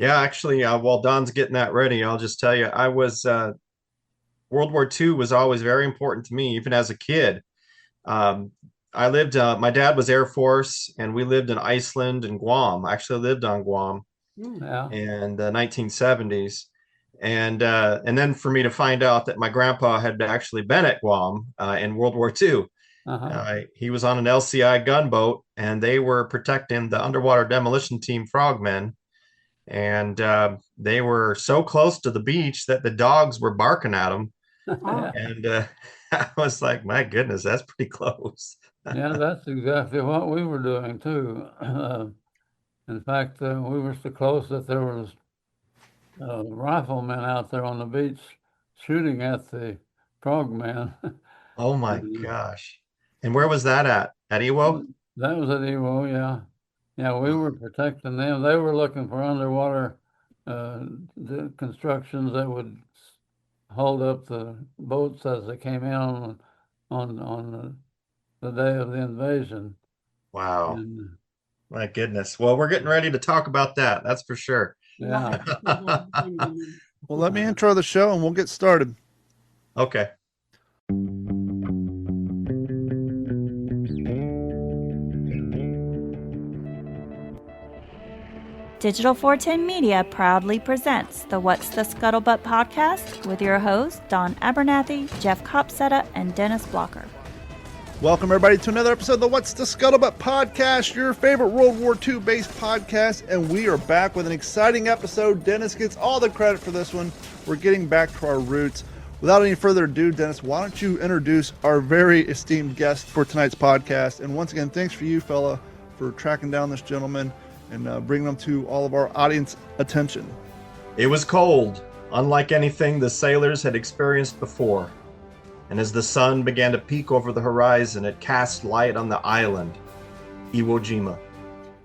Yeah, actually, while Don's getting that ready, I'll just tell you, World War II was always very important to me, even as a kid. Um, my dad was Air Force, and we lived in Iceland and Guam. I actually lived on Guam Yeah. in the 1970s. And then for me to find out that my grandpa had actually been at Guam in World War II. Uh-huh. He was on an LCI gunboat, and they were protecting the underwater demolition team Frogmen. And they were so close to the beach that the dogs were barking at them. Yeah. And I was like, my goodness, that's pretty close. Yeah, that's exactly what we were doing too. In fact, we were so close that there was riflemen out there on the beach shooting at the frogmen. Oh my And gosh. And where was that at? At Iwo? that was at Evo, yeah. Yeah, we were protecting them. They were looking for underwater uh, the constructions that would hold up the boats as they came in on the day of the invasion. Wow. And My goodness. Well, we're getting ready to talk about that. That's for sure. yeah, Well, let me intro the show and we'll get started. Okay. Digital 410 Media proudly presents the What's the Scuttlebutt Podcast with your hosts, Don Abernathy, Jeff Copsetta, and Dennis Blocker. Welcome, everybody, to another episode of the What's the Scuttlebutt Podcast, your favorite World War II based podcast. And we are back with an exciting episode. Dennis gets all the credit for this one. We're getting back to our roots. Without any further ado, Dennis, why don't you introduce our very esteemed guest for tonight's podcast? And once again, thanks for you, fella, for tracking down this gentleman and bringing them to all of our audience attention. It was cold, unlike anything the sailors had experienced before. And as the sun began to peek over the horizon, it cast light on the island, Iwo Jima.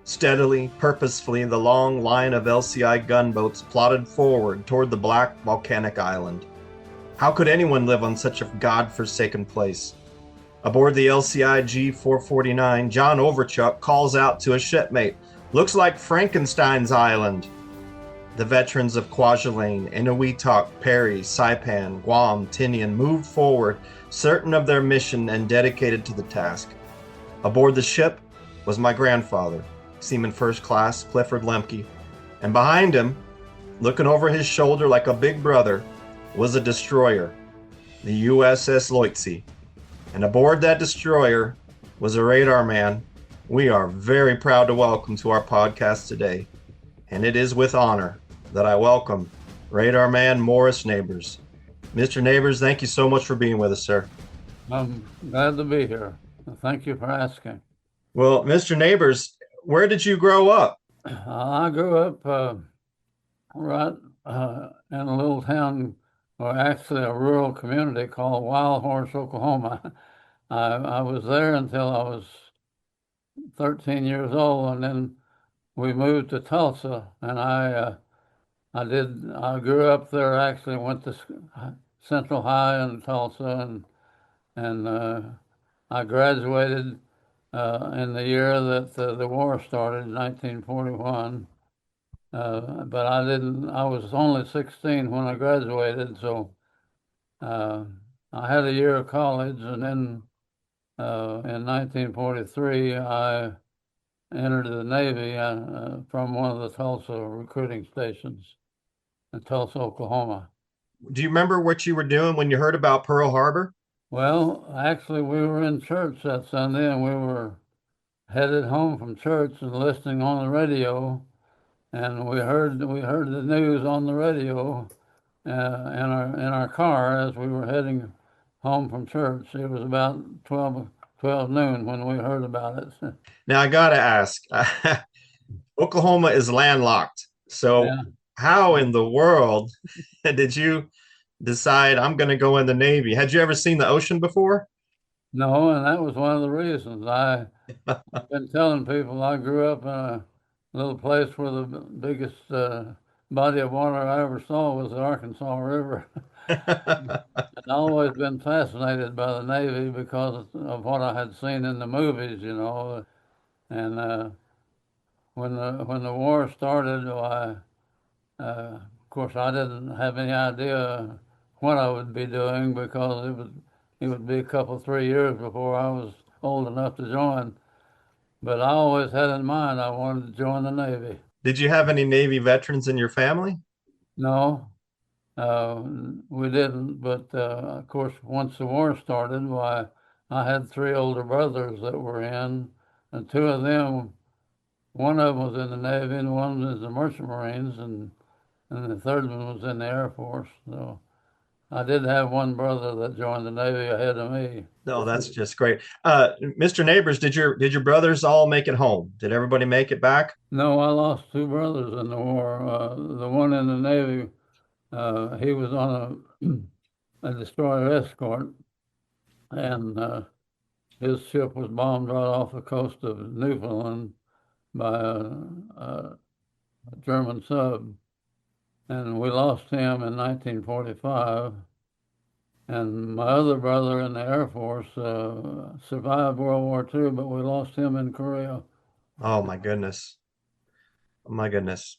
Steadily, purposefully, the long line of LCI gunboats plodded forward toward the black volcanic island. How could anyone live on such a god-forsaken place? Aboard the LCI G-449, John Overchuck calls out to a shipmate, "Looks like Frankenstein's Island." The veterans of Kwajalein, Inuiatok, Perry, Saipan, Guam, Tinian moved forward, certain of their mission and dedicated to the task. Aboard the ship was my grandfather, Seaman First Class Clifford Lemke, and behind him, looking over his shoulder like a big brother, was a destroyer, the USS Leutze. And aboard that destroyer was a radar man we are very proud to welcome to our podcast today. And it is with honor that I welcome Radar Man Morris Neighbors. Mr. Neighbors, thank you so much for being with us, sir. I'm glad to be here. Thank you for asking. Well, Mr. Neighbors, where did you grow up? I grew up right in a little town, or actually a rural community called Wild Horse, Oklahoma. I was there until I was 13 years old, and then we moved to Tulsa, and I grew up there. Actually, went to Central High in Tulsa, and I graduated in the year that the war started, 1941. But I didn't. I was only 16 when I graduated, so uh, I had a year of college, and then in 1943 I entered the Navy from one of the Tulsa recruiting stations in Tulsa, Oklahoma. Do you remember what you were doing when you heard about Pearl Harbor? Well, actually, we were in church that Sunday, and we were headed home from church and listening on the radio, and we heard the news on the radio in our car as we were heading home from church. It was about 12 noon when we heard about it. Now, I got to ask, Oklahoma is landlocked. So, Yeah. how in the world did you decide I'm going to go in the Navy? Had you ever seen the ocean before? No, and that was one of the reasons. I've been telling people I grew up in a little place where the biggest body of water I ever saw was the Arkansas River. I'd always been fascinated by the Navy because of what I had seen in the movies, And when the war started, Of course, I didn't have any idea what I would be doing because it would be a couple, 3 years before I was old enough to join. But I always had in mind I wanted to join the Navy. Did you have any Navy veterans in your family? No, uh, we didn't. But of course, once the war started, why, I had three older brothers that were in, and two of them, one of them was in the Navy, and one was in the Merchant Marines, and the third one was in the Air Force. So I did have one brother that joined the Navy ahead of me. No, that's just great. Mr. Neighbors, did your brothers all make it home? Did everybody make it back? No, I lost two brothers in the war. The one in the Navy, he was on a destroyer escort, and his ship was bombed right off the coast of Newfoundland by a German sub, and we lost him in 1945. And my other brother in the Air Force survived World War II, but we lost him in Korea. Oh my goodness. Oh my goodness.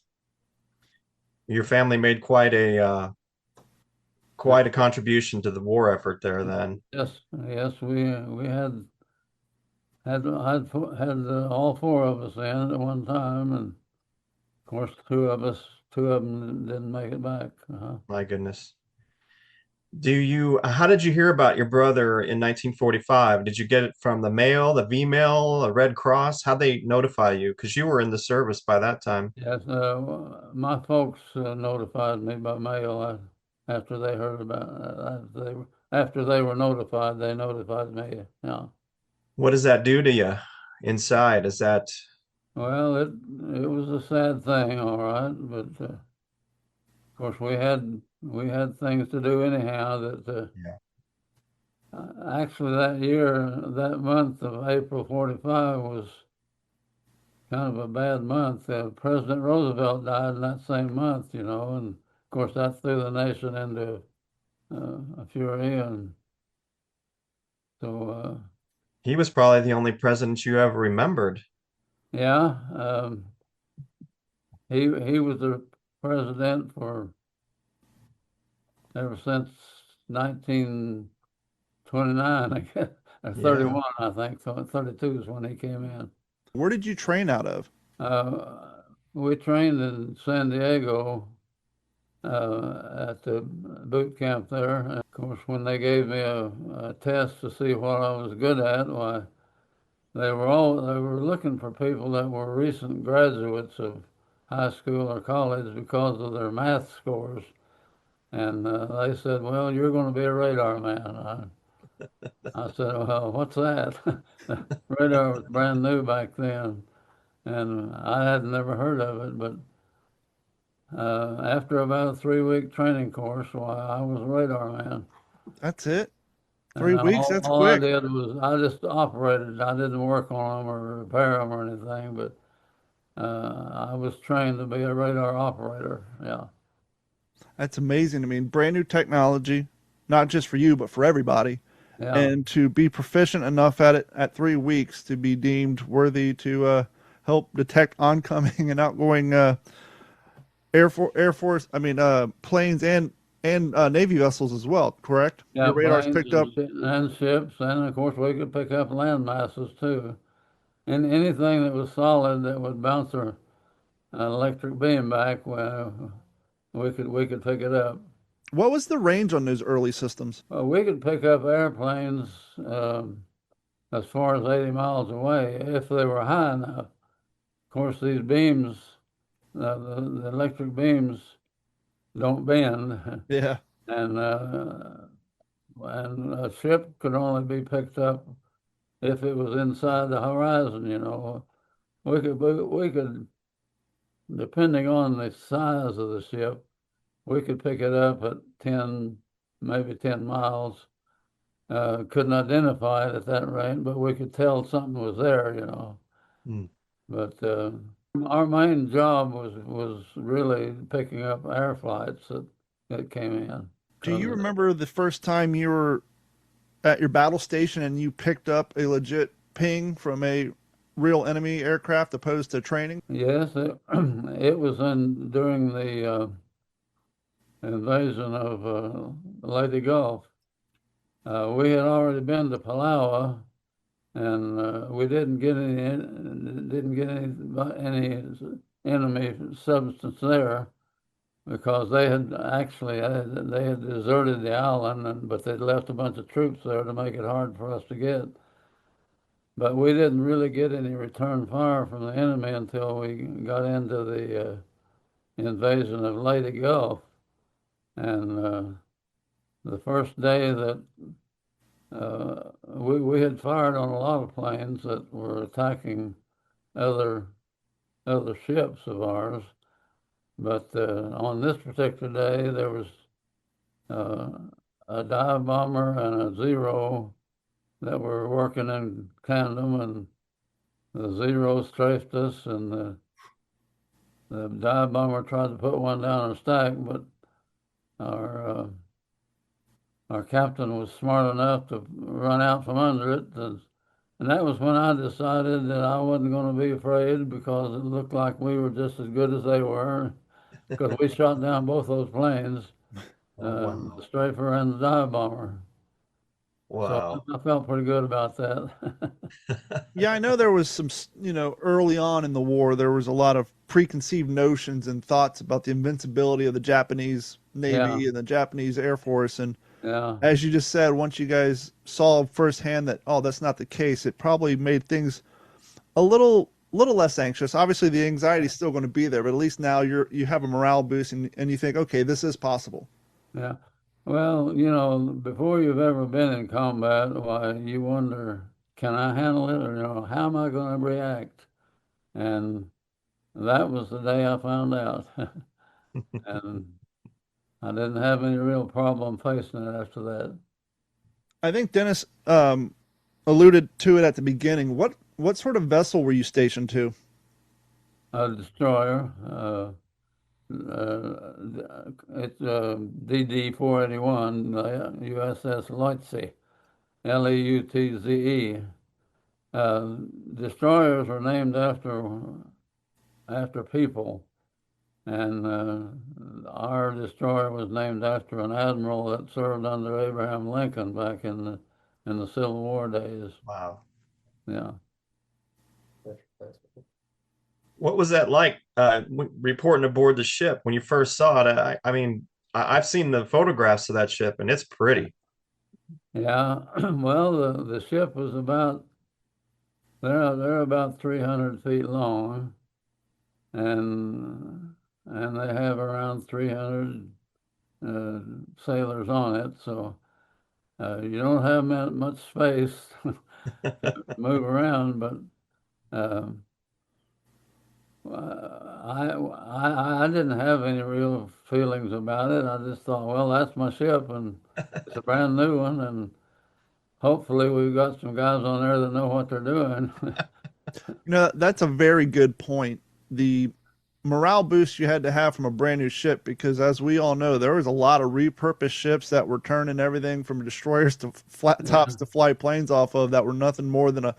Your family made quite a contribution to the war effort there then. Yes, yes, we had all four of us in at one time, and of course two of them didn't make it back. My goodness. How did you hear about your brother in 1945? Did you get it from the mail, the V-mail, the Red Cross? How'd they notify you? Because you were in the service by that time. Yes, my folks notified me by mail after they heard about after they were notified. They notified me. Yeah. What does that do to you inside? Well, it was a sad thing, all right, but of course we had things to do anyhow. That actually that month of April '45 was kind of a bad month. President Roosevelt died in that same month, and of course that threw the nation into a fury, and so he was probably the only president you ever remembered. yeah, he was the president for ever since 1929, I guess, or 31, I think. So 32 is when he came in. Where did you train out of? We trained in San Diego at the boot camp there. And of course, when they gave me a test to see what I was good at, why they were looking for people that were recent graduates of high school or college because of their math scores. And they said, "Well, you're going to be a radar man." I said, "Well, what's that?" Radar was brand new back then, and I had never heard of it. But after about a 3-week training course, why, I was a radar man. That's it? 3 weeks? That's all quick. I did was I just operated. I didn't work on them or repair them or anything, but I was trained to be a radar operator. Yeah. That's amazing. I mean, brand new technology, not just for you, but for everybody. Yeah. And to be proficient enough at it at 3 weeks to be deemed worthy to help detect oncoming and outgoing planes and Navy vessels as well, correct? Yeah, your radars planes picked up. and ships, and of course we could pick up land masses too, and anything that was solid that would bounce an electric beam back, well, we could pick it up. What was the range on those early systems? We could pick up airplanes as far as 80 miles away if they were high enough. Of course, these beams, the electric beams, don't bend. Yeah. And a ship could only be picked up if it was inside the horizon. We could, depending on the size of the ship, we could pick it up at 10 miles. Couldn't identify it at that rate, but we could tell something was there. Mm. But our main job was really picking up air flights that came in. Do you remember the first time you were at your battle station and you picked up a legit ping from a real enemy aircraft opposed to training? Yes, it was during the invasion of Leyte Gulf. We had already been to Palau, and we didn't get any enemy substance there, because they had deserted the island, but they'd left a bunch of troops there to make it hard for us to get. But we didn't really get any return fire from the enemy until we got into the invasion of Leyte Gulf. And the first day that we had fired on a lot of planes that were attacking other ships of ours. But on this particular day, there was a dive bomber and a Zero that were working in tandem, and the Zero strafed us, and the dive bomber tried to put one down a stack, but our captain was smart enough to run out from under it, and that was when I decided that I wasn't going to be afraid, because it looked like we were just as good as they were, because we shot down both those planes, Wow. the strafer and the dive bomber. Wow. So I felt pretty good about that. Yeah, I know there was some, early on in the war, there was a lot of preconceived notions and thoughts about the invincibility of the Japanese Navy and the Japanese Air Force. And Yeah. as you just said, once you guys saw firsthand that, oh, that's not the case, it probably made things a little less anxious. Obviously, the anxiety is still going to be there, but at least now you have a morale boost, and you think, okay, this is possible. Yeah. Well, before you've ever been in combat, why, you wonder, can I handle it? Or, how am I going to react? And that was the day I found out. And I didn't have any real problem facing it after that. I think Dennis alluded to it at the beginning. What sort of vessel were you stationed to? A destroyer. It's DD-481, USS Leutze, Leutze. Destroyers are named after people, and our destroyer was named after an admiral that served under Abraham Lincoln back in the Civil War days. Wow. Yeah. What was that like, reporting aboard the ship when you first saw it? I mean, I've seen the photographs of that ship, and it's pretty. Yeah. Well, the ship was they're about 300 feet long, and they have around 300 sailors on it, so you don't have much space to move around. But I didn't have any real feelings about it. I just thought, well, that's my ship, and it's a brand new one, and hopefully we've got some guys on there that know what they're doing. That's a very good point. The morale boost you had to have from a brand new ship, because as we all know, there was a lot of repurposed ships that were turning everything from destroyers to flat tops to fly planes off of, that were nothing more than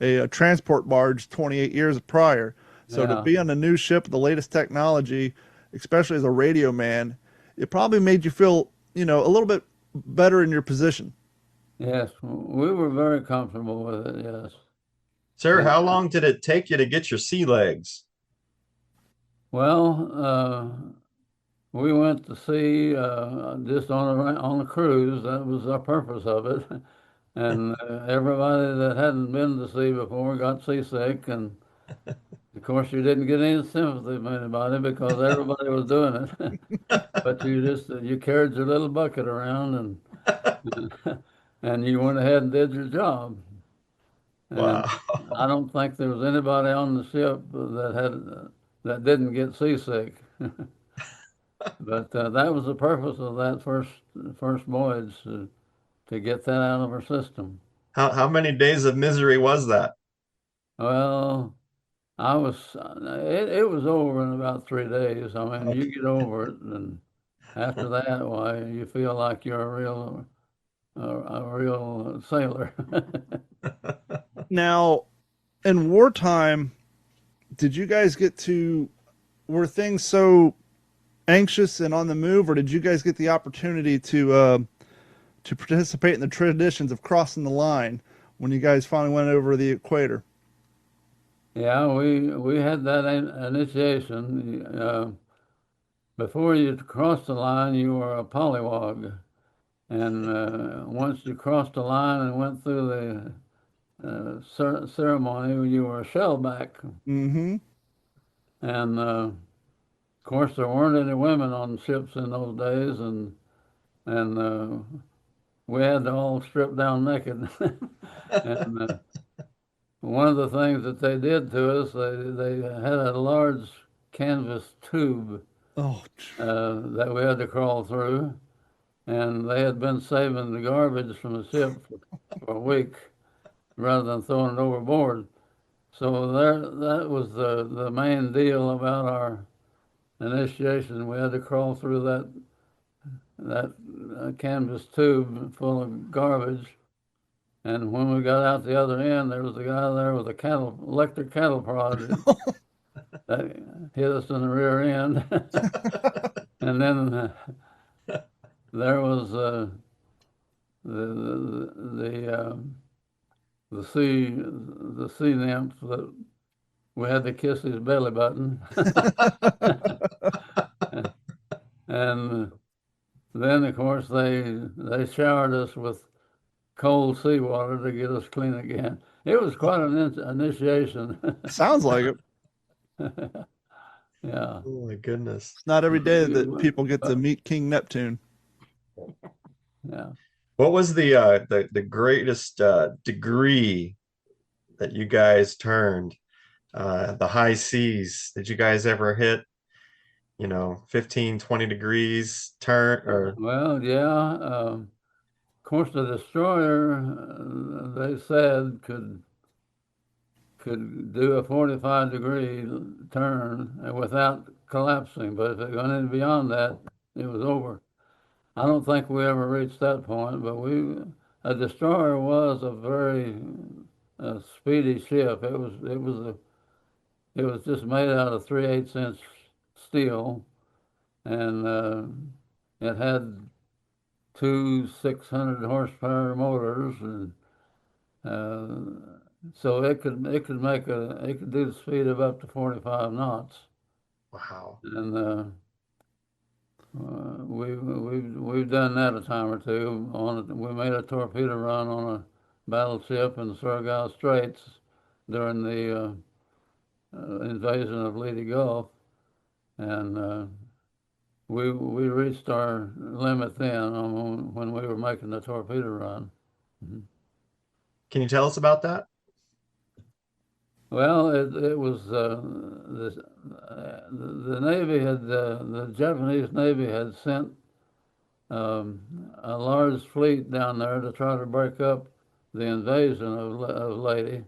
a transport barge 28 years prior. So to be on a new ship with the latest technology, especially as a radio man, it probably made you feel, a little bit better in your position. Yes, we were very comfortable with it, yes. Sir, how long did it take you to get your sea legs? Well, we went to sea just on a cruise. That was our purpose of it. And everybody that hadn't been to sea before got seasick. And of course, you didn't get any sympathy from anybody because everybody was doing it. But you carried your little bucket around, and you went ahead and did your job. And Wow. I don't think there was anybody on the ship that didn't get seasick. But that was the purpose of that first voyage, to get that out of our system. How many days of misery was that? Well, it was over in about 3 days. I mean, you get over it, and after that, why, you feel like you're a real sailor. Now, in wartime, did you guys were things so anxious and on the move, or did you guys get the opportunity to participate in the traditions of crossing the line when you guys finally went over the equator? Yeah, we had that initiation. Before you crossed the line, you were a polywog. And once you crossed the line and went through the ceremony, you were a shellback. Mm-hmm. And of course, there weren't any women on ships in those days, and we had to all strip down naked. And one of the things that they did to us, they had a large canvas tube Oh, that we had to crawl through, and they had been saving the garbage from the ship for a week rather than throwing it overboard. So that was the main deal about our initiation. We had to crawl through that canvas tube full of garbage, and when we got out the other end, there was a guy there with a electric cattle prod that hit us in the rear end. And then there was the sea nymph that we had to kiss his belly button. And then, of course, they showered us with cold seawater to get us clean again. It was quite an initiation. sounds like it. Yeah. Oh my goodness. It's not every day that people get to meet King Neptune. Yeah. What was the greatest degree that you guys turned? The high seas. Did you guys ever hit, 15, 20 degrees turn or? Well, yeah. Of course, the destroyer, they said, could do a 45-degree turn without collapsing, but if it went any beyond that, it was over. I don't think we ever reached that point, but a destroyer was a very speedy ship. It was just made out of 3/8-inch steel, and it had two 600 horsepower motors, and so it could do the speed of up to 45 knots. Wow. And we've done that a time or two. We made a torpedo run on a battleship in the Surigao Straits during the invasion of Leyte Gulf, and we reached our limit then when we were making the torpedo run. Mm-hmm. Can you tell us about that? Well, it was the Navy the Japanese Navy had sent a large fleet down there to try to break up the invasion of Leyte,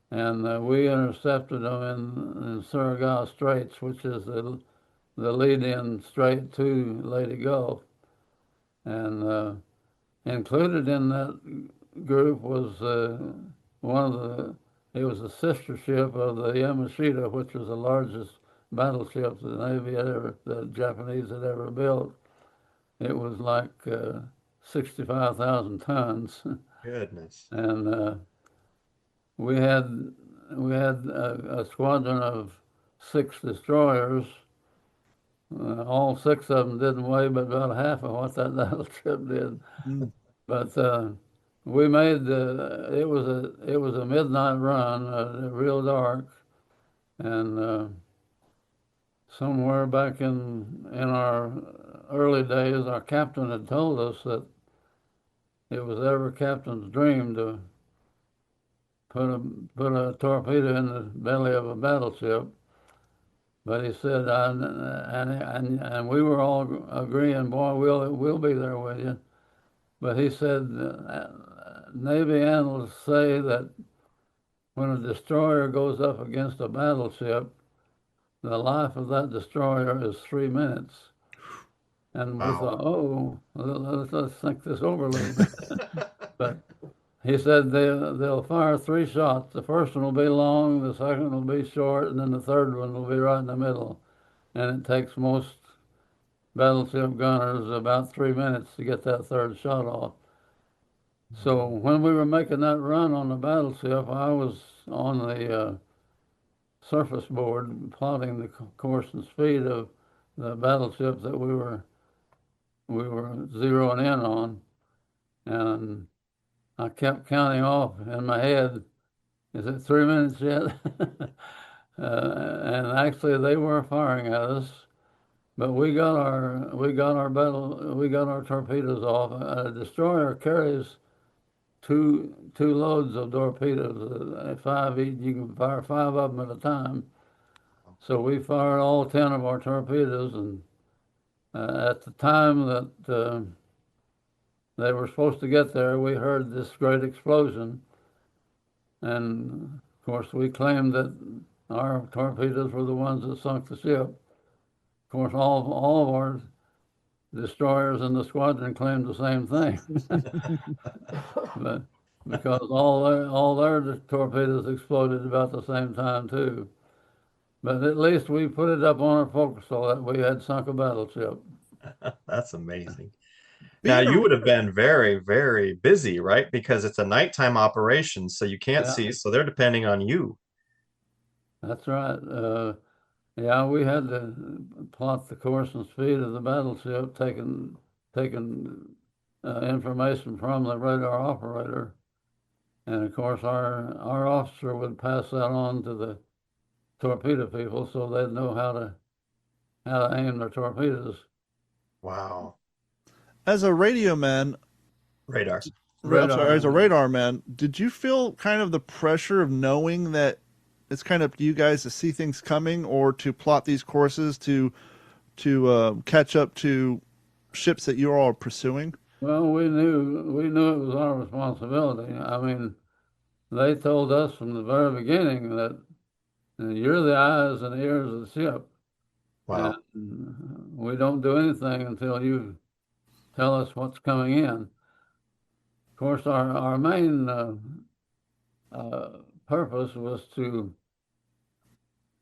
and we intercepted them in Surigao Straits, which is the lead-in strait to Leyte Gulf, and included in that group was it was a sister ship of the Yamashita, which was the largest battleship the Japanese had ever built. It was like 65,000 tons. Goodness. And we had a squadron of 6 destroyers. All 6 of them didn't weigh but about half of what that battleship did. Mm. But we made it was a midnight run, real dark, and somewhere back in our early days, our captain had told us that it was every captain's dream to put a torpedo in the belly of a battleship. But he said, and we were all agreeing, boy, we'll be there with you. But he said, Navy analysts say that when a destroyer goes up against a battleship, the life of that destroyer is 3 minutes. And we thought, let's think this over a little bit. he said they'll fire 3 shots. The first one will be long, the second will be short, and then the third one will be right in the middle. And it takes most battleship gunners about 3 minutes to get that third shot off. So when we were making that run on the battleship, I was on the surface board plotting the course and speed of the battleship that we were zeroing in on, and I kept counting off in my head. Is it 3 minutes yet? And actually, they were firing at us, but we got our torpedoes off. A destroyer carries two loads of torpedoes, 5 each. You can fire 5 of them at a time. So we fired all 10 of our torpedoes, and at the time that they were supposed to get there, we heard this great explosion. And of course, we claimed that our torpedoes were the ones that sunk the ship. Of course, all of our destroyers in the squadron claimed the same thing, but because all their torpedoes exploded about the same time too. But at least we put it up on our forecastle that we had sunk a battleship. That's amazing. Now, you would have been very, very busy, right? Because it's a nighttime operation, so you can't see, so they're depending on you. That's right. Yeah, we had to plot the course and speed of the battleship, taking information from the radar operator. And of course, our officer would pass that on to the torpedo people so they'd know how to aim their torpedoes. Wow. As a radio man, as a radar man, did you feel kind of the pressure of knowing that it's kind of up to you guys to see things coming or to plot these courses to catch up to ships that you're all pursuing? Well, we knew it was our responsibility. I mean, they told us from the very beginning that you're the eyes and ears of the ship. Wow. And we don't do anything until you tell us what's coming in. Of course, our main purpose was to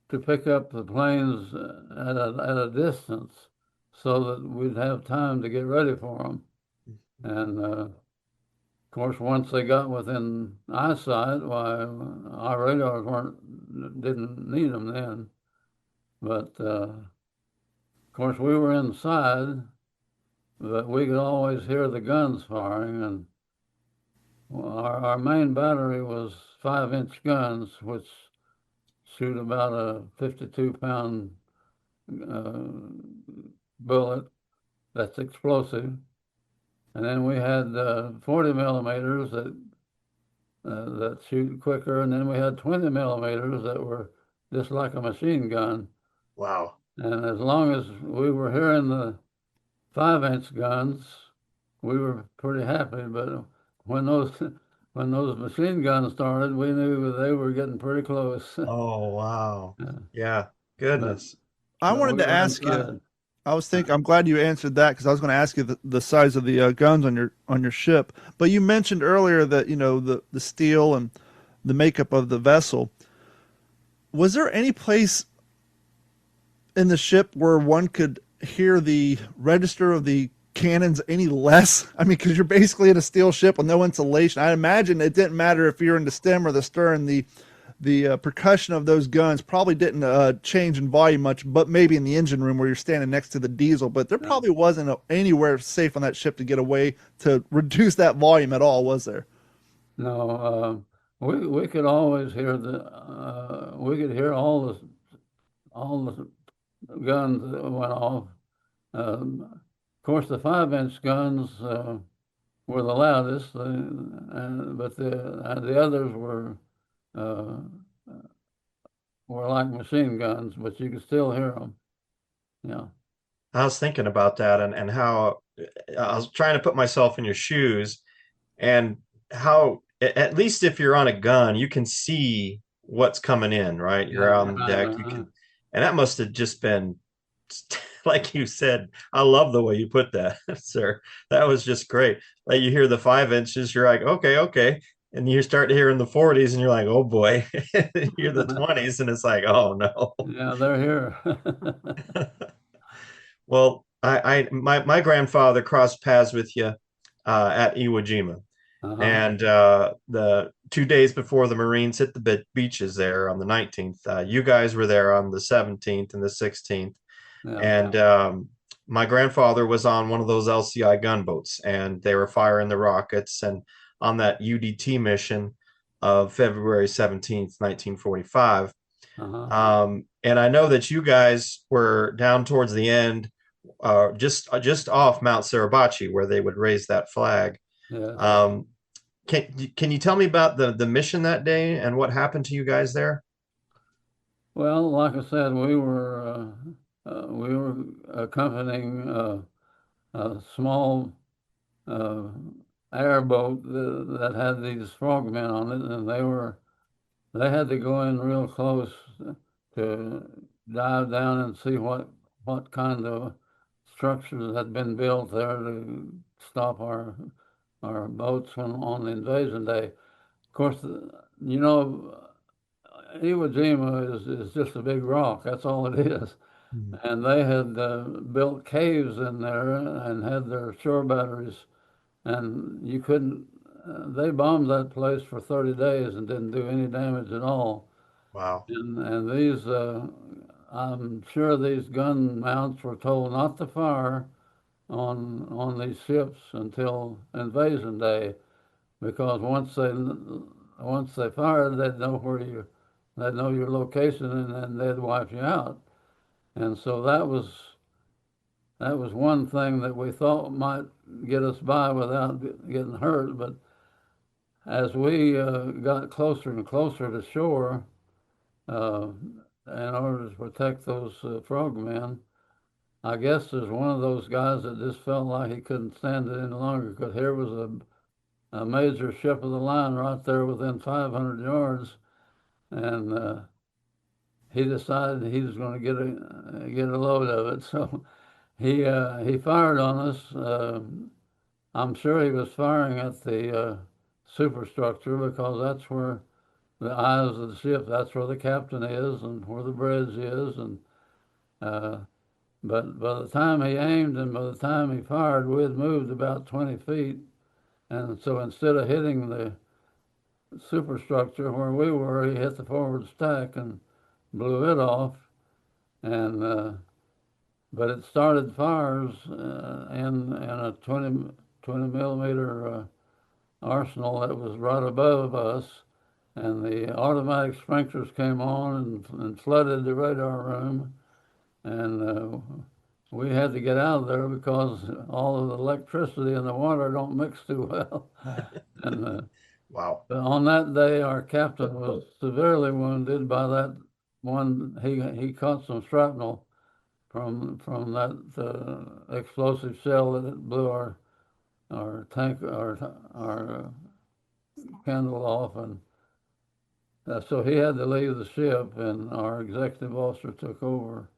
pick up the planes at a distance so that we'd have time to get ready for them. And of course, once they got within eyesight, why our radars didn't need them then. But of course, we were inside, but we could always hear the guns firing. And our main battery was 5-inch guns, which shoot about a 52-pound bullet that's explosive. And then we had 40 millimeters that shoot quicker, and then we had 20 millimeters that were just like a machine gun. Wow. And as long as we were hearing the 5-inch guns, we were pretty happy. But when those machine guns started, we knew they were getting pretty close. Oh, wow. Yeah. Goodness. I wanted to ask you. I'm glad you answered that because I was going to ask you the size of the guns on your ship. But you mentioned earlier that the steel and the makeup of the vessel. Was there any place in the ship where one could hear the register of the cannons any less? I mean, because you're basically in a steel ship with no insulation. I imagine it didn't matter if you're in the stem or the stern. The percussion of those guns probably didn't change in volume much, but maybe in the engine room where you're standing next to the diesel. But there probably wasn't anywhere safe on that ship to get away to reduce that volume at all, was there? No, we could always hear we could hear all the guns that went off. Of course, the 5-inch guns were the loudest, but the others were like machine guns, but you could still hear them. Yeah. I was thinking about that and how I was trying to put myself in your shoes and how, at least if you're on a gun, you can see what's coming in, right? You're on the deck. You can, and that must have just been like you said, I love the way you put that, sir. That was just great. Like you hear the 5 inches, you're like, okay. And you start to hear in the 40s and you're like, oh boy. You're the 20s and it's like, oh no. Yeah, they're here. Well, my grandfather crossed paths with you at Iwo Jima. Uh-huh. And the 2 days before the Marines hit the beaches there on the 19th, you guys were there on the 17th and the 16th. Yeah. And my grandfather was on one of those LCI gunboats, and they were firing the rockets. And on that UDT mission of February 17th, 1945. Uh-huh. And I know that you guys were down towards the end, just off Mount Suribachi, where they would raise that flag. Yes. Can you tell me about the mission that day and what happened to you guys there? Well, like I said, we were accompanying a small airboat that had these frogmen on it, and they had to go in real close to dive down and see what kind of structures had been built there to stop our boats on the invasion day. Of course, you know, Iwo Jima is just a big rock. That's all it is. And they had built caves in there and had their shore batteries, and you couldn't. They bombed that place for 30 days and didn't do any damage at all. Wow. And these, I'm sure these gun mounts were told not to fire on these ships until invasion day, because once they fired, they'd know your location, and then they'd wipe you out. And so that was one thing that we thought might get us by without getting hurt. But as we got closer and closer to shore, in order to protect those frogmen, I guess there's one of those guys that just felt like he couldn't stand it any longer, because here was a major ship of the line right there within 500 yards, and he decided he was going to get a load of it. So he fired on us. I'm sure he was firing at the superstructure, because that's where the eyes of the ship, that's where the captain is and where the bridge is. And but by the time he aimed and by the time he fired, we had moved about 20 feet. And so instead of hitting the superstructure where we were, he hit the forward stack and blew it off. And but it started fires in a 20 millimeter arsenal that was right above us, and the automatic sprinklers came on and flooded the radar room, and we had to get out of there because all of the electricity and the water don't mix too well. And Wow. on that day, our captain was severely wounded by that one. He caught some shrapnel from that explosive shell that it blew our tank, our candle off, and so he had to leave the ship, and our executive officer took over.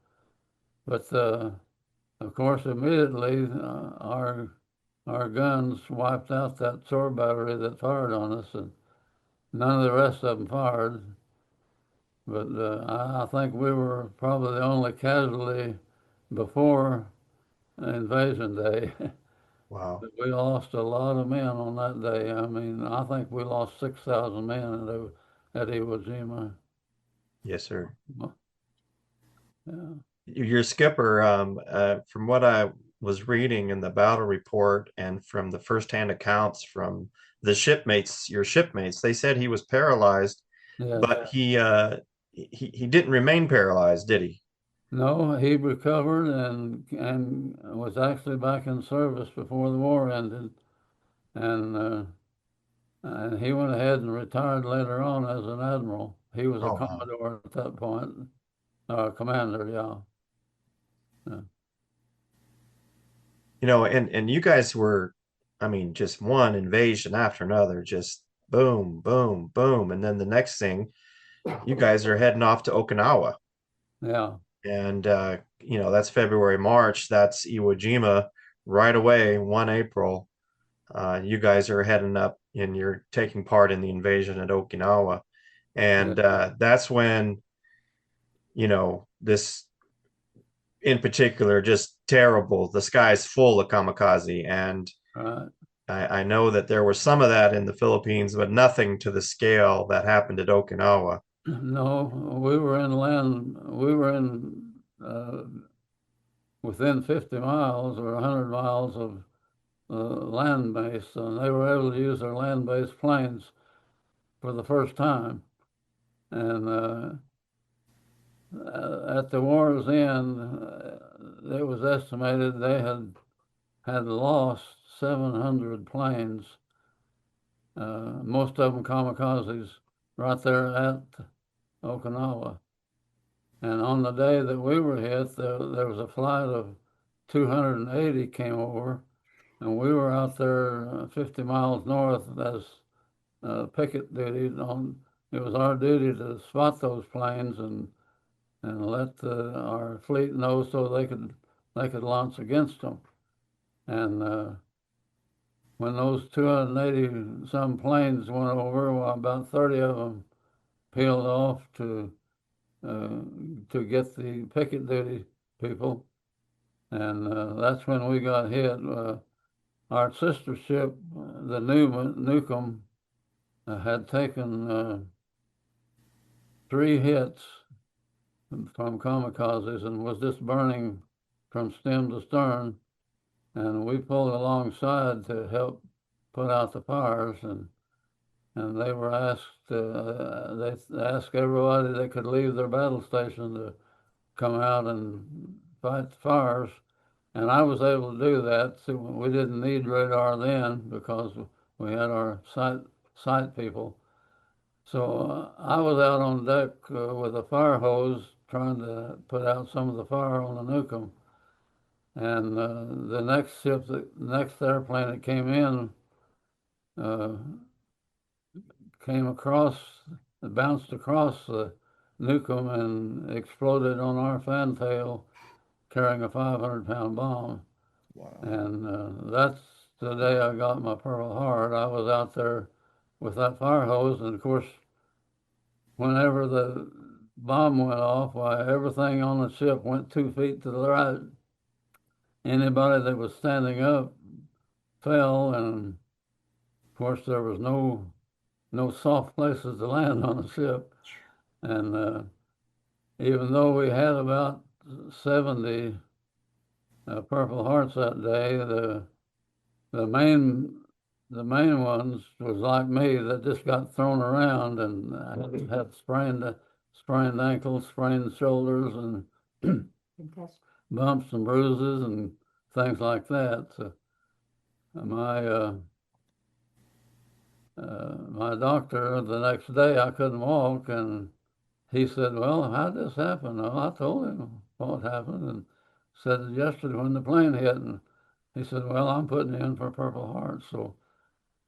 But of course, immediately our guns wiped out that shore battery that fired on us, and none of the rest of them fired. But I think we were probably the only casualty before invasion day. Wow. But we lost a lot of men on that day. I mean, I think we lost 6,000 men at Iwo Jima. Yes, sir. Yeah. Your skipper, from what I was reading in the battle report and from the firsthand accounts from the shipmates, your shipmates, they said he was paralyzed, Yes. but he didn't remain paralyzed, did he? No, he recovered and was actually back in service before the war ended, and he went ahead and retired later on as an admiral. He was a commodore at that point, commander, yeah. You know, and you guys were, I mean, just one invasion after another, just boom, boom, boom, and then the next thing, you guys are heading off to Okinawa. Yeah. And that's February, March. That's Iwo Jima. Right away, 1 April, you guys are heading up and you're taking part in the invasion at Okinawa. And that's when, this in particular, just terrible. The sky's full of kamikaze. And Right. I know that there was some of that in the Philippines, but nothing to the scale that happened at Okinawa. No, we were in land. We were in within 50 miles or 100 miles of land base, and they were able to use their land-based planes for the first time. And at the war's end, it was estimated they had lost 700 planes, most of them kamikazes, right there at Okinawa. And on the day that we were hit, there was a flight of 280 came over, and we were out there 50 miles north as picket duty. It was our duty to spot those planes and let our fleet know so they could launch against them. And when those 280 some planes went over, well, about 30 of them peeled off to get the picket duty people, and that's when we got hit. Our sister ship, the Newcomb, had taken 3 hits from kamikazes and was just burning from stem to stern. And we pulled alongside to help put out the fires, and they were asked. They asked everybody that could leave their battle station to come out and fight the fires, and I was able to do that. So we didn't need radar then because we had our sight people. So I was out on deck with a fire hose trying to put out some of the fire on the Newcomb. And the next ship, the next airplane that came in, bounced across the Newcomb and exploded on our fantail, carrying a 500-pound bomb. Wow. And that's the day I got my Purple Heart. I was out there with that fire hose, and of course, whenever the bomb went off, why, everything on the ship went 2 feet to the right. Anybody that was standing up fell, and of course there was no soft places to land on the ship. And even though we had about 70 Purple Hearts that day, the main ones was like me that just got thrown around and had sprained ankles, sprained shoulders, and bumps and bruises and things like that. So my doctor, the next day I couldn't walk, and he said, "Well, how did this happen?" Well, I told him what happened, and said yesterday when the plane hit, and he said, "Well, I'm putting you in for Purple Heart." So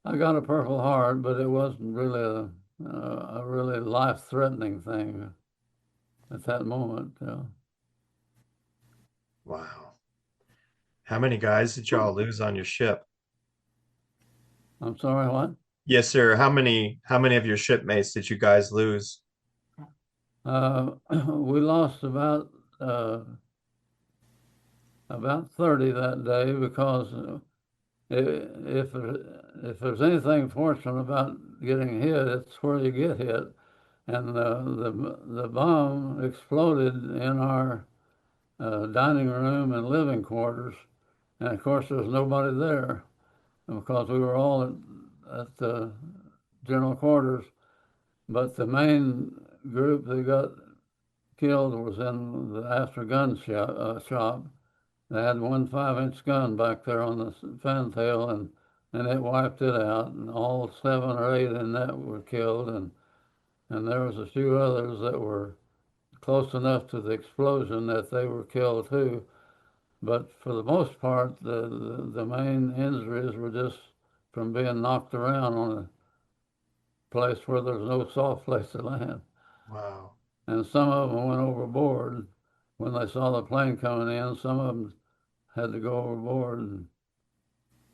I got a Purple Heart, but it wasn't really a really life-threatening thing at that moment. Wow. How many guys did y'all lose on your ship? I'm sorry, what? Yes, sir. How many of your shipmates did you guys lose? We lost about 30 that day, because if there's anything fortunate about getting hit, it's where you get hit. And the bomb exploded in our dining room and living quarters, and of course there was nobody there because we were all at the general quarters. But the main group that got killed was in the after gun shop. They had one 5-inch gun back there on the fantail, and it wiped it out, and all 7 or 8 in that were killed, and there was a few others that were close enough to the explosion that they were killed too. But for the most part, the main injuries were just from being knocked around on a place where there's no soft place to land. Wow. And some of them went overboard when they saw the plane coming in, some of them had to go overboard, and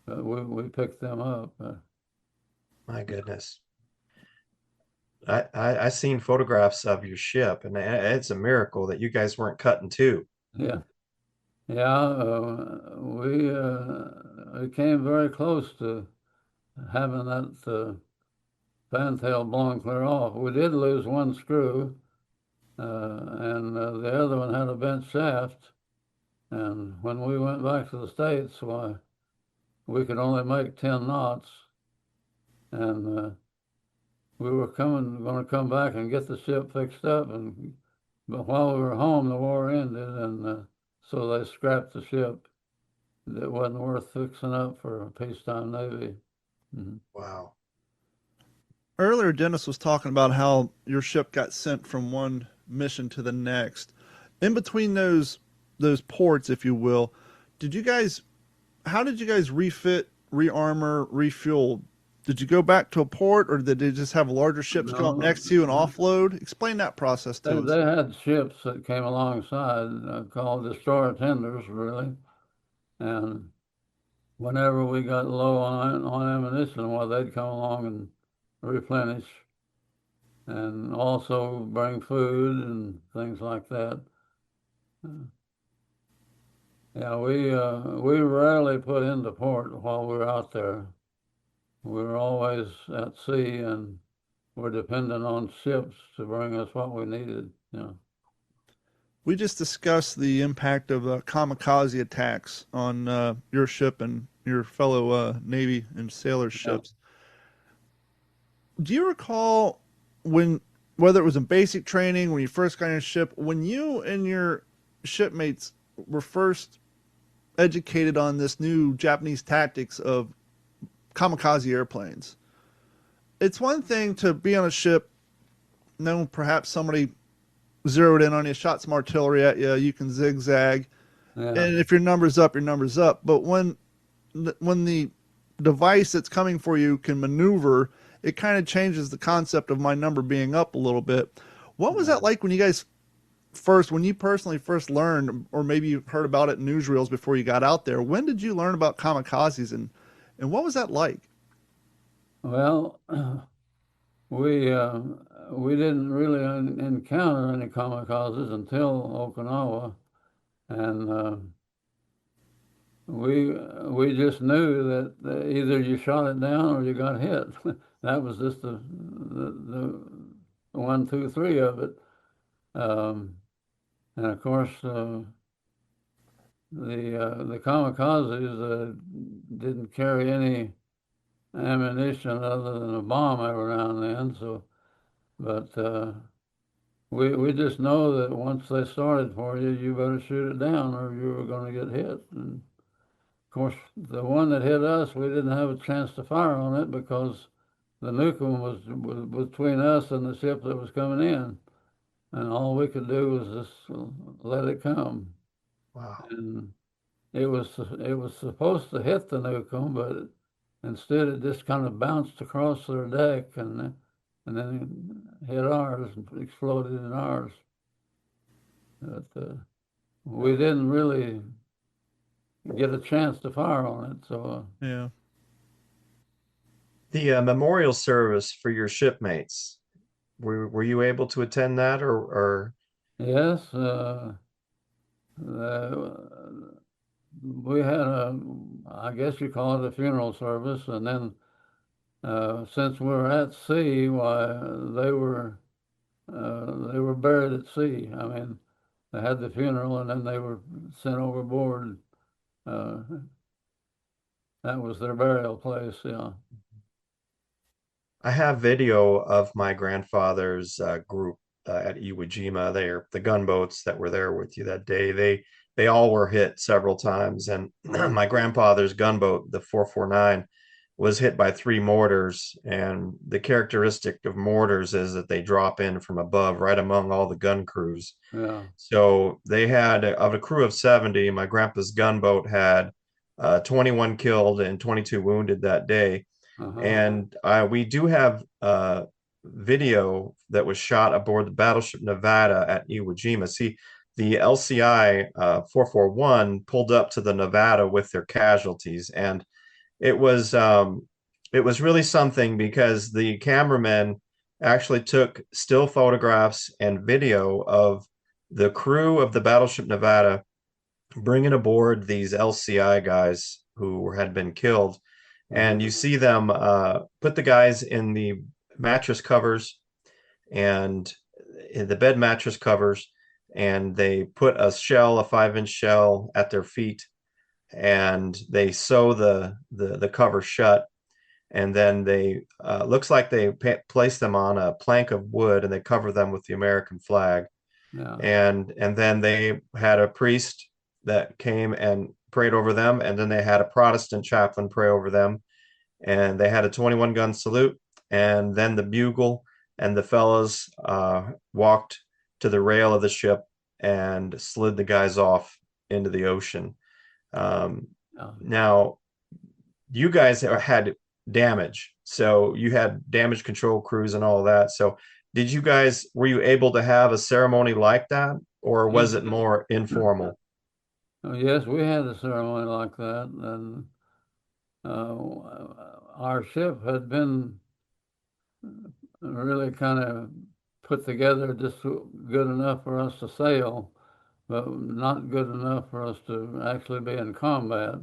we picked them up. My goodness. I seen photographs of your ship, and it's a miracle that you guys weren't cut in two. Yeah, we came very close to having that fantail blown clear off. We did lose one screw, and the other one had a bent shaft. And when we went back to the States, why, we could only make 10 knots, and we were going to come back and get the ship fixed up, but while we were home, the war ended, and so they scrapped the ship. It wasn't worth fixing up for a peacetime Navy. Mm-hmm. Wow. Earlier, Dennis was talking about how your ship got sent from one mission to the next. In between those ports, if you will, how did you guys refit, rearmor, refuel? Did you go back to a port, or did they just have larger ships come up next to you and offload? Explain that process to us. They had ships that came alongside called destroyer tenders, really. And whenever we got low on ammunition, well, they'd come along and replenish, and also bring food and things like that. Yeah, we rarely put into port while we were out there. We were always at sea, and we're dependent on ships to bring us what we needed. Yeah. We just discussed the impact of kamikaze attacks on your ship and your fellow Navy and sailor ships. Do you recall whether it was in basic training, when you first got on your ship, when you and your shipmates were first educated on this new Japanese tactics of kamikaze airplanes? It's one thing to be on a ship, perhaps somebody zeroed in on you, shot some artillery at you, you can zigzag, and if your number's up, your number's up. But when the device that's coming for you can maneuver, it kind of changes the concept of my number being up a little bit. What was that like when you guys when you personally first learned, or maybe you heard about it in newsreels before you got out there? When did you learn about kamikazes, and what was that like? Well, we didn't really encounter any kamikazes until Okinawa, and we just knew that either you shot it down or you got hit. That was just the 1, 2, 3 of it. And of course, the kamikazes didn't carry any ammunition other than a bomb every now and then. So, but we just know that once they started for you, you better shoot it down or you were going to get hit. And of course, the one that hit us, we didn't have a chance to fire on it because the nukem was between us and the ship that was coming in, and all we could do was just let it come. Wow. And it was supposed to hit the nukem, but instead it just kind of bounced across their deck and then hit ours and exploded in ours. But we didn't really get a chance to fire on it. So yeah. The memorial service for your shipmates, were you able to attend that, or? Yes, we had I guess you call it a funeral service, and then since we were at sea, why they were buried at sea. I mean, they had the funeral and then they were sent overboard. That was their burial place. Yeah. I have video of my grandfather's group at Iwo Jima. They're the gunboats that were there with you that day. They all were hit several times, and my grandfather's gunboat, the 449, was hit by 3 mortars. And the characteristic of mortars is that they drop in from above, right among all the gun crews. Yeah. So they had, of a crew of 70, my grandpa's gunboat had 21 killed and 22 wounded that day. Uh-huh. And we do have video that was shot aboard the battleship Nevada at Iwo Jima. See, the LCI 441 pulled up to the Nevada with their casualties, and it was really something because the cameramen actually took still photographs and video of the crew of the battleship Nevada bringing aboard these LCI guys who had been killed. And you see them put the guys in the mattress covers and in the bed mattress covers, and they put a 5-inch shell at their feet, and they sew the cover shut, and then they looks like they place them on a plank of wood, and they cover them with the American flag. Yeah. And then they had a priest that came and prayed over them, and then they had a Protestant chaplain pray over them, and they had a 21 gun salute, and then the bugle, and the fellows walked to the rail of the ship and slid the guys off into the ocean. Now, you guys had damage, so you had damage control crews and all of that. So were you able to have a ceremony like that, or was it more informal? Yes, we had a ceremony like that, and our ship had been really kind of put together just good enough for us to sail, but not good enough for us to actually be in combat.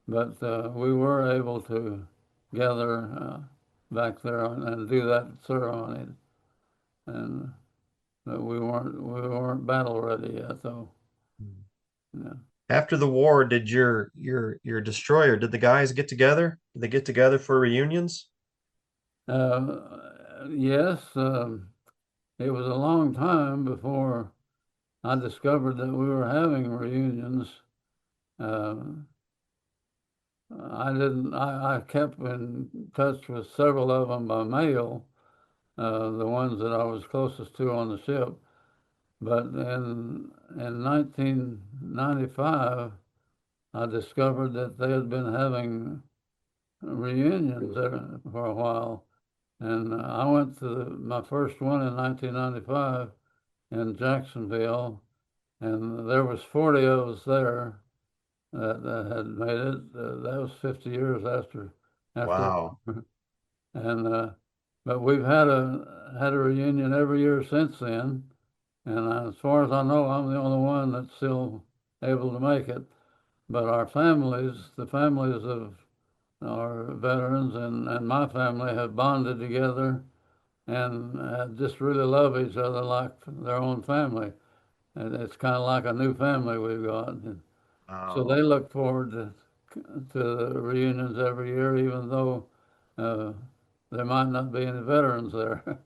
But we were able to gather back there and do that ceremony, and we weren't battle ready yet, though. Yeah. After the war, did your destroyer, did the guys get together? Did they get together for reunions? Yes, it was a long time before I discovered that we were having reunions. I kept in touch with several of them by mail, the ones that I was closest to on the ship. But in 1995, I discovered that they had been having reunions there for a while. And I went to my first one in 1995 in Jacksonville, and there was 40 of us there that had made it. That was 50 years after. Wow. And but we've had a reunion every year since then. And as far as I know, I'm the only one that's still able to make it. But our families, the families of our veterans and my family have bonded together and just really love each other like their own family. And it's kind of like a new family we've got. And so they look forward to the reunions every year, even though there might not be any veterans there.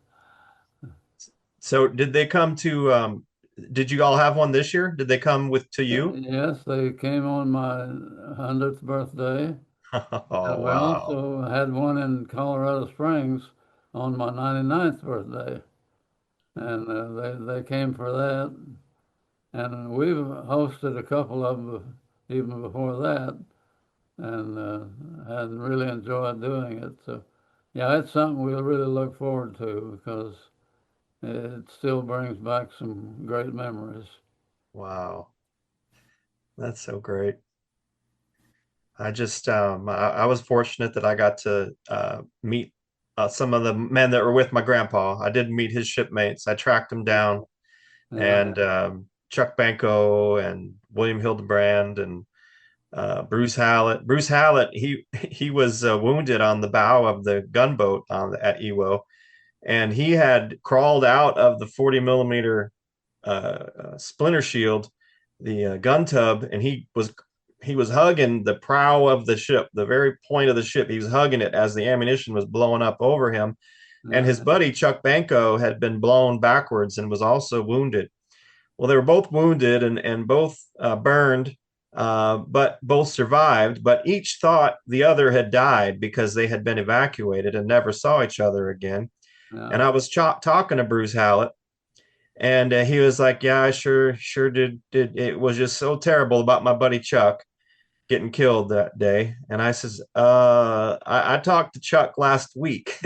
So did they come to, did you all have one this year? Did they come to you? Yes, they came on my 100th birthday. Oh, We wow. also had one in Colorado Springs on my 99th birthday. And they came for that. And we've hosted a couple of them even before that, and really enjoyed doing it. So, yeah, it's something we really look forward to because it still brings back some great memories. Wow. That's so great. I just, I was fortunate that I got to meet some of the men that were with my grandpa. I didn't meet his shipmates. I tracked them down, and Chuck Banco and William Hildebrand and Bruce Hallett. Bruce Hallett, he was wounded on the bow of the gunboat at Iwo, and he had crawled out of the 40 millimeter splinter shield, the gun tub, and he was hugging the prow of the ship, the very point of the ship. He was hugging it as the ammunition was blowing up over him. And his buddy Chuck Banco had been blown backwards and was also wounded. Well, they were both wounded and both burned, but both survived. But each thought the other had died because they had been evacuated and never saw each other again. And I was talking to Bruce Hallett, and he was like, "Yeah, I sure did. It was just so terrible about my buddy Chuck getting killed that day." And I says, I talked to Chuck last week.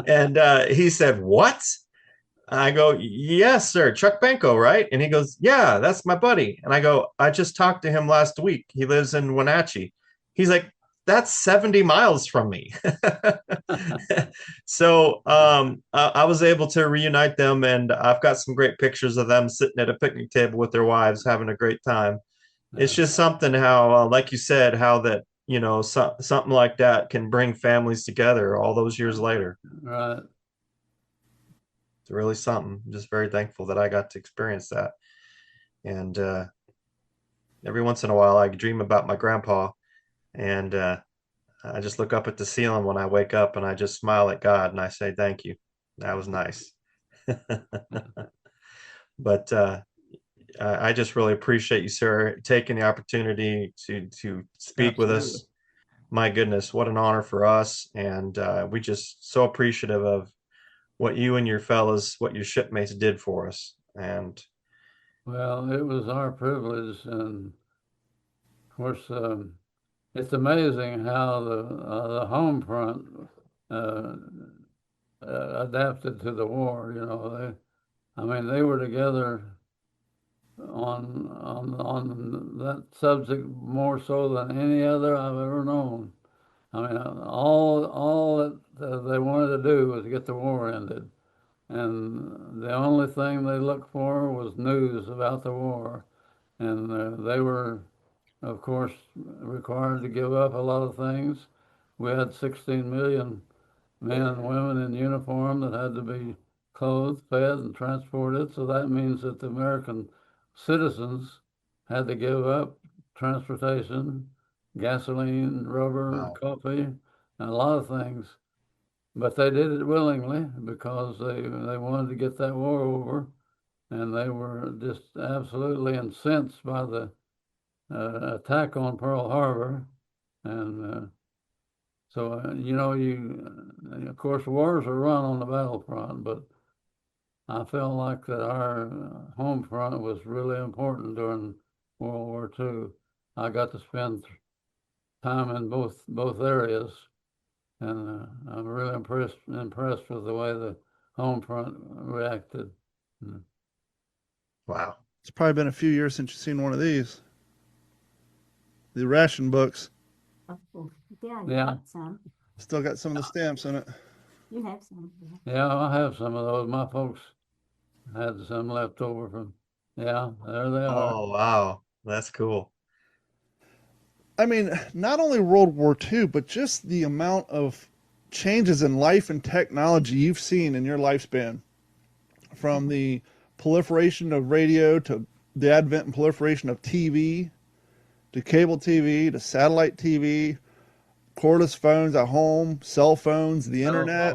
And he said, "What?" I go, yes, sir. Chuck Benko, right? And he goes, yeah, that's my buddy. And I go, I just talked to him last week. He lives in Wenatchee. He's like, that's 70 miles from me. So I was able to reunite them, and I've got some great pictures of them sitting at a picnic table with their wives having a great time. It's just something how, like you said, how that, something like that can bring families together all those years later. Right. It's really something. I'm just very thankful that I got to experience that. And every once in a while, I dream about my grandpa, and I just look up at the ceiling when I wake up, and I just smile at God and I say, thank you. That was nice. But I just really appreciate you, sir, taking the opportunity to speak with us. My goodness, what an honor for us. And we just so appreciative of what you and your fellows, what your shipmates did for us. And well, it was our privilege. And of course, it's amazing how the home front adapted to the war. They were together on that subject more so than any other I've ever known. All that they wanted to do was get the war ended, and the only thing they looked for was news about the war, and they were, of course, required to give up a lot of things. We had 16 million men and women in uniform that had to be clothed, fed, and transported. So that means that the American citizens had to give up transportation, gasoline, rubber, coffee, and a lot of things. But they did it willingly because they wanted to get that war over, and they were just absolutely incensed by the attack on Pearl Harbor. And of course, wars are run on the battlefront, but I felt like that our home front was really important during World War II. I got to spend time in both areas, and I'm really impressed with the way the home front reacted. Wow. It's probably been a few years since you've seen one of these. The ration books. Oh, yeah, Yeah. got some. Still got some of the stamps in it. You have some. Yeah, I have some of those. My folks had some left over from, there they are. Oh, wow. That's cool. I mean, not only World War II, but just the amount of changes in life and technology you've seen in your lifespan. From the proliferation of radio to the advent and proliferation of TV, to cable TV, to satellite TV, cordless phones at home, cell phones, the internet,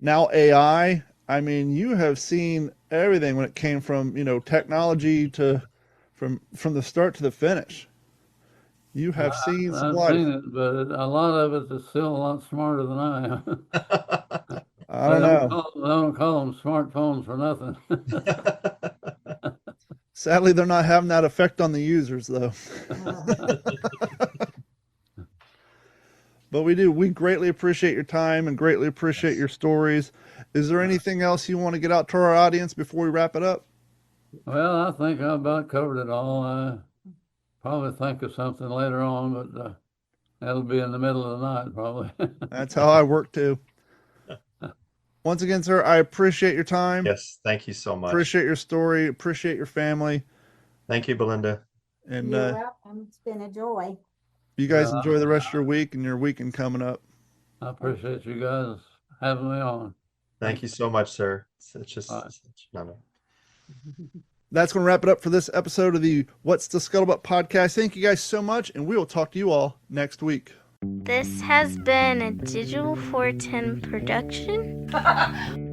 now AI. I mean, you have seen everything when it came from, technology to from the start to the finish. You have seen some I've seen it, but a lot of it is still a lot smarter than I am. I don't know. They don't call them smartphones for nothing. Sadly, they're not having that effect on the users, though. But we greatly appreciate your time and greatly appreciate your stories. Is there anything else you want to get out to our audience before we wrap it up? Well, I think I about covered it all. I probably think of something later on, but that'll be in the middle of the night, probably. That's how I work, too. Once again, sir, I appreciate your time. Yes, thank you so much. Appreciate your story. Appreciate your family. Thank you, Belinda. And You're welcome. It's been a joy. you guys enjoy the rest of your week and your weekend coming up. I appreciate you guys having me on. Thank you so much, sir. It's just Bye. such an honor. That's going to wrap it up for this episode of the What's the Scuttlebutt podcast. Thank you guys so much, and we will talk to you all next week. This has been a Digital 410 production.